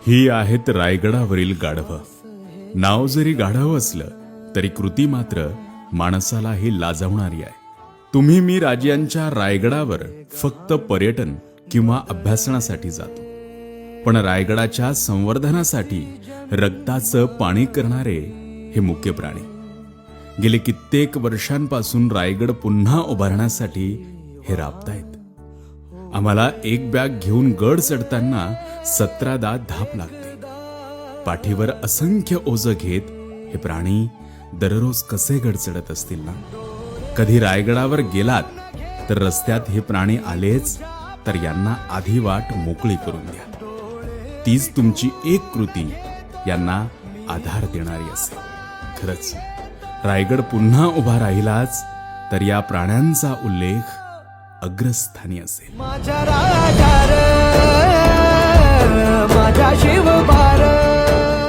ही आहेत रायगडावरील गाढवं. नाव जरी गाढव असलं तरी कृती मात्र माणसालाही लाजवणारी आहे. तुम्ही मी राजांच्या रायगडावर फक्त पर्यटन किंवा अभ्यासनासाठी जातो, पण रायगडाच्या संवर्धनासाठी रक्ताचं पाणी करणारे हे मुख्य प्राणी. गेले कित्येक वर्षांपासून रायगड पुन्हा उभारण्यासाठी हे राबतायत. आम्हाला एक बॅग घेऊन गड चढताना 17दा धाप लागते. पाठीवर असंख्य ओझं घेत हे प्राणी दररोज कसे गड चढत असतील ना. कधी रायगडावर गेलात तर रस्त्यात हे प्राणी आलेच तर यांना आधी वाट मोकळी करून द्या. तीच तुमची एक कृती यांना आधार देणारी असेल. खरंच रायगड पुन्हा उभा राहिलाच तर या प्राण्यांचा उल्लेख अग्रस्थानी असेल. माझ्या राजा रे